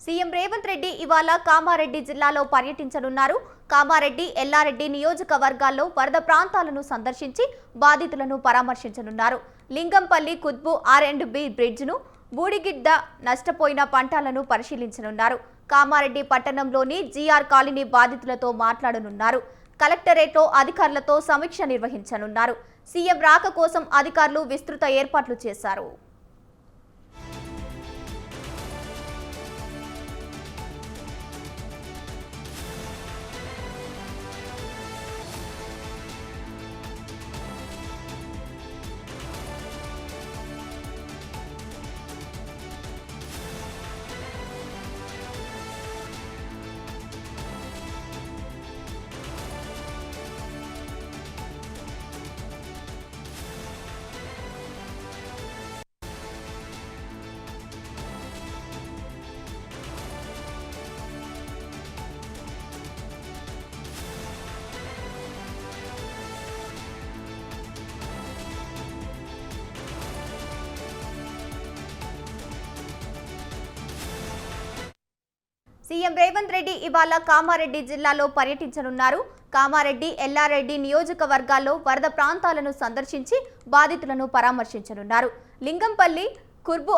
CM Revanth Reddy ఇవాళ కామారెడ్డి జిల్లాలో పర్యటించనున్నారు. కామారెడ్డి, ఎల్లారెడ్డి నియోజకవర్గాల్లో వరద ప్రాంతాలను సందర్శించి బాధితులను పరామర్శించనున్నారు. లింగంపల్లి కుత్బు R&B బ్రిడ్జ్ను, బూడిగిడ్డ నష్టపోయిన పంటలను పరిశీలించనున్నారు. కామారెడ్డి పట్టణంలోని GR కాలనీ బాధితులతో మాట్లాడనున్నారు. కలెక్టరేట్లో అధికారులతో సమీక్ష నిర్వహించనున్నారు. సీఎం రాక కోసం అధికారులు విస్తృత ఏర్పాట్లు చేశారు. సీఎం రేవంత్ రెడ్డి ఇవాళ కామారెడ్డి జిల్లాలో పర్యటించనున్నారు. కామారెడ్డి, ఎల్లారెడ్డి నియోజకవర్గాల్లో వరద ప్రాంతాలను సందర్శించి బాధితులను పరామర్శించనున్నారు. లింగంపల్లి, కుర్బు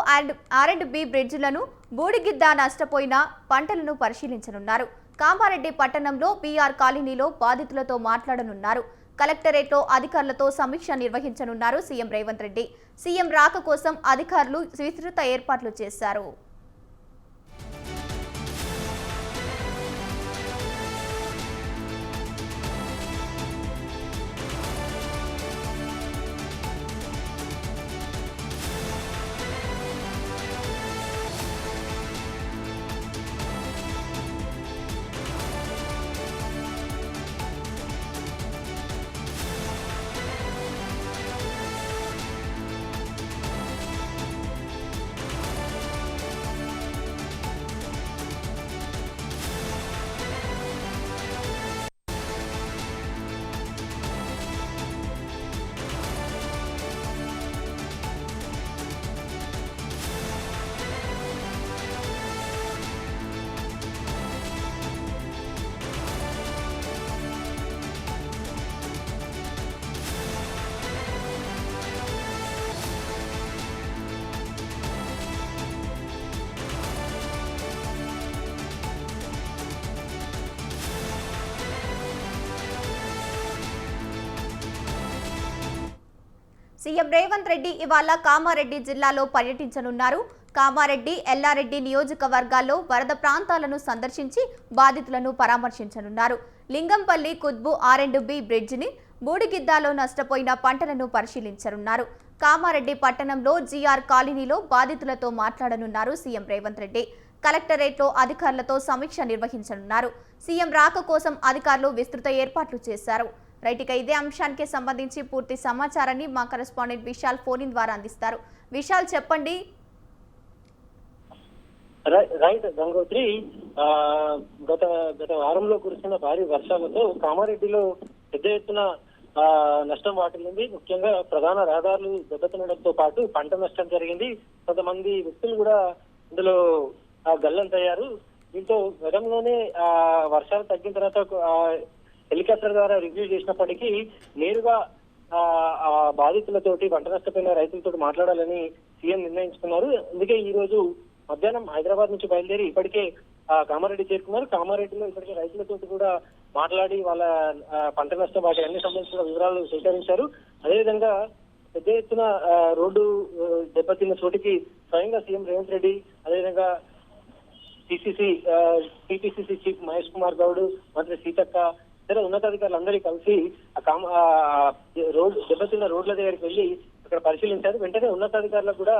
R&B బ్రిడ్జ్లను, బూడిగిద్ద నష్టపోయిన పంటలను పరిశీలించనున్నారు. కామారెడ్డి పట్టణంలో BR కాలనీలో బాధితులతో మాట్లాడనున్నారు. కలెక్టరేట్లో అధికారులతో సమీక్ష నిర్వహించనున్నారు సీఎం రేవంత్ రెడ్డి. సీఎం రాక కోసం అధికారులు విస్తృత ఏర్పాట్లు చేశారు. సీఎం రేవంత్ రెడ్డి ఇవాళ కామారెడ్డి జిల్లాలో పర్యటించనున్నారు. కామారెడ్డి, ఎల్లారెడ్డి నియోజకవర్గాల్లో వరద ప్రాంతాలను సందర్శించి బాధితులను పరామర్శించనున్నారు. లింగంపల్లి కుత్బు R&B బ్రిడ్జిని, బూడిగిద్దాలో నష్టపోయిన పంటలను పరిశీలించనున్నారు. కామారెడ్డి పట్టణంలో GR కాలనీలో బాధితులతో మాట్లాడనున్నారు సీఎం రేవంత్ రెడ్డి. కలెక్టరేట్లో అధికారులతో సమీక్ష నిర్వహించనున్నారు. సీఎం రాక కోసం అధికారులు విస్తృత ఏర్పాట్లు చేశారు. రైట్, ఇక ఇదే అంశానికి సంబంధించి పూర్తి సమాచారాన్ని మా కరెస్పాండెంట్ విశాల్ ఫోన్ ద్వారా అందిస్తారు. విశాల్, చెప్పండి. రైట్ గంగోత్రి, గత వారంలో కురిసిన భారీ వర్షాలతో కామారెడ్డిలో పెద్ద ఎత్తున నష్టం వాటిల్లింది. ముఖ్యంగా ప్రధాన రహదారులు దెబ్బతినడంతో పాటు పంట నష్టం జరిగింది. కొంతమంది వ్యక్తులు కూడా ఇందులో గల్లంతయ్యారు. దీంతో గతంలోనే వర్షాలు తగ్గిన తర్వాత హెలికాప్టర్ ద్వారా రివ్యూ చేసినప్పటికీ నేరుగా బాధితులతోటి, పంట నష్టపోయిన రైతులతో మాట్లాడాలని సీఎం నిర్ణయించుకున్నారు. అందుకే ఈ రోజు మధ్యాహ్నం హైదరాబాద్ నుంచి బయలుదేరి ఇప్పటికే కామారెడ్డి చేరుకున్నారు. కామారెడ్డిలో ఇప్పటికే రైతులతోటి కూడా మాట్లాడి వాళ్ళ పంట నష్టం వాటి అన్ని సంబంధించిన వివరాలు సేకరించారు. అదేవిధంగా పెద్ద ఎత్తున రోడ్డు దెబ్బతిన్న చోటికి స్వయంగా సీఎం రేవంత్ రెడ్డి, అదేవిధంగా టీపీసీసీ చీఫ్ మహేష్ కుమార్ గౌడ్, మంత్రి సీతక్క, ఇతర ఉన్నతాధికారులందరూ కలిసి దెబ్బతిన్న రోడ్ల దగ్గరికి వెళ్లి అక్కడ పరిశీలించారు. వెంటనే ఉన్నతాధికారులకు కూడా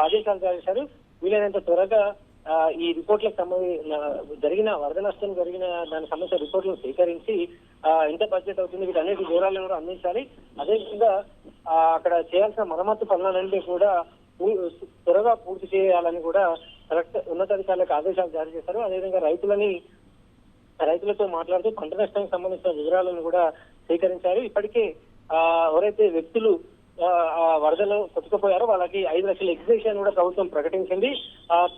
ఆదేశాలు చేశారు. వీలైనంత త్వరగా ఈ రిపోర్ట్లకు జరిగిన వరద నష్టం జరిగిన దానికి సంబంధించిన రిపోర్ట్లను సేకరించి ఎంత బడ్జెట్ అవుతుంది, వీటన్నిటి వివరాలను కూడా అందించాలి. అదేవిధంగా అక్కడ చేయాల్సిన మరమ్మత్తు పనులన్నింటినీ కూడా త్వరగా పూర్తి చేయాలని కూడా ఉన్నతాధికారులకు ఆదేశాలు జారీ చేశారు. అదేవిధంగా రైతులతో మాట్లాడుతూ పంట నష్టానికి సంబంధించిన వివరాలను కూడా సేకరించారు. ఇప్పటికే ఎవరైతే వ్యక్తులు ఆ వరదలో కొట్టుకుపోయారో వాళ్ళకి 5 లక్షల ఎగ్జిబిషన్ కూడా ప్రభుత్వం ప్రకటించింది.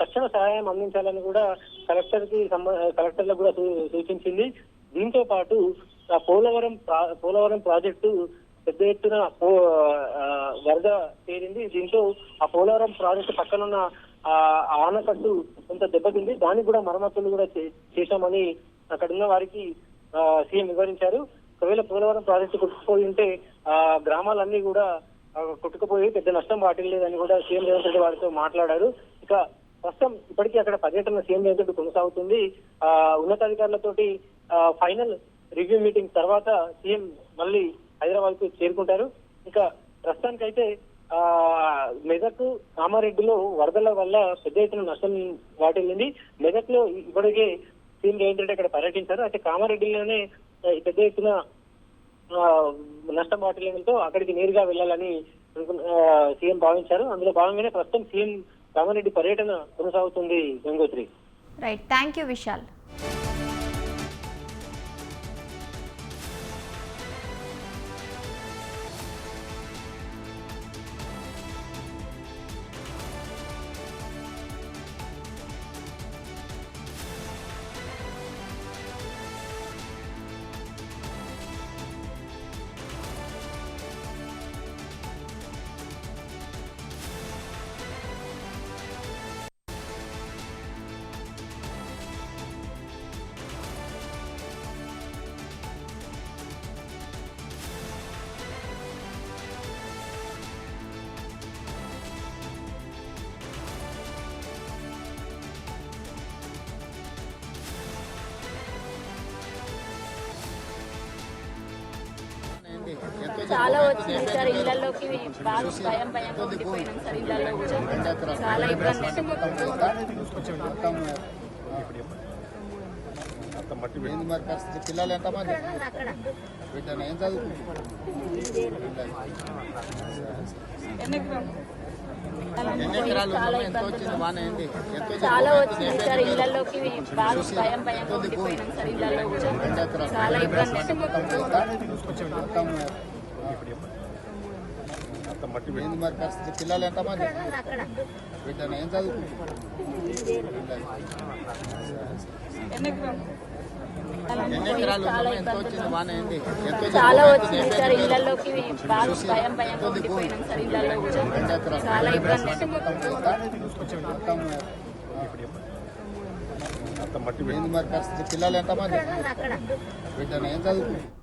తక్షణ సహాయం అందించాలని కూడా కలెక్టర్లకు కూడా సూచించింది. దీంతో పాటు పోలవరం ప్రాజెక్టు పెద్ద ఎత్తున వరద చేరింది. దీంతో ఆ పోలవరం ప్రాజెక్టు పక్కనున్న ఆనకట్టు కొంత దెబ్బతింది. దానికి కూడా మరమ్మతులు కూడా చేశామని అక్కడ ఉన్న వారికి సీఎం వివరించారు. ఒకవేళ పోలవరం ప్రాజెక్టు కొట్టుకుపోయి ఉంటే గ్రామాలన్నీ కూడా కొట్టుకుపోయి పెద్ద నష్టం వాటిల్లేదని కూడా సీఎం రేవంత్ రెడ్డి వారితో మాట్లాడారు. ఇక ప్రస్తుతం ఇప్పటికీ అక్కడ పర్యటన సీఎం రేవంత్ రెడ్డి కొనసాగుతుంది. ఉన్నతాధికారులతోటి ఫైనల్ రివ్యూ మీటింగ్ తర్వాత సీఎం మళ్ళీ హైదరాబాద్ కు చేరుకుంటారు. ఇక ప్రస్తుతానికైతే మెదక్ కామారెడ్డిలో వరదల వల్ల పెద్ద ఎత్తున నష్టం వాటిల్లింది. మెదక్ లో ఇప్పటికే సీఎం రేవంత్ రెడ్డి అక్కడ పర్యటించారు. అయితే కామారెడ్డిలోనే పెద్ద ఎత్తున నష్టం వాటిల్లంతో అక్కడికి నేరుగా వెళ్లాలని సీఎం భావించారు. అందులో భాగంగానే ప్రస్తుతం సీఎం కామారెడ్డి పర్యటన కొనసాగుతుంది. Gangotri. Right, thank you Vishal. చాలా వచ్చింది సార్. ఇళ్లలోకి బాగా భయంగా ఉండిపోయినాం సార్. ఇళ్లలో కూడా చాలా ఇబ్బంది. మరి పరిస్థితి పిల్లలు ఎంతమంది వీటిని ఏం చదువుకుంటున్నారు? చాలా వచ్చింది సార్. ఇళ్లలోకి బాగా భయంగా ఉండిపోయినాం సార్. ఇళ్లలో కూడా చాలా ఇబ్బంది. మరి పరిస్థితి పిల్లలు ఎంతమంది వీటిని ఏం చదువుకుంటున్నారు? చాలా వచ్చింది సార్. ఇళ్లలోకి బాగా భయంగా ఉండిపోయినాం సార్. ఇళ్లలో కూడా చాలా ఇబ్బంది. మరి పరిస్థితి పిల్లలు ఎంతమంది వీటిని ఏం చదువుకుంటున్నారు?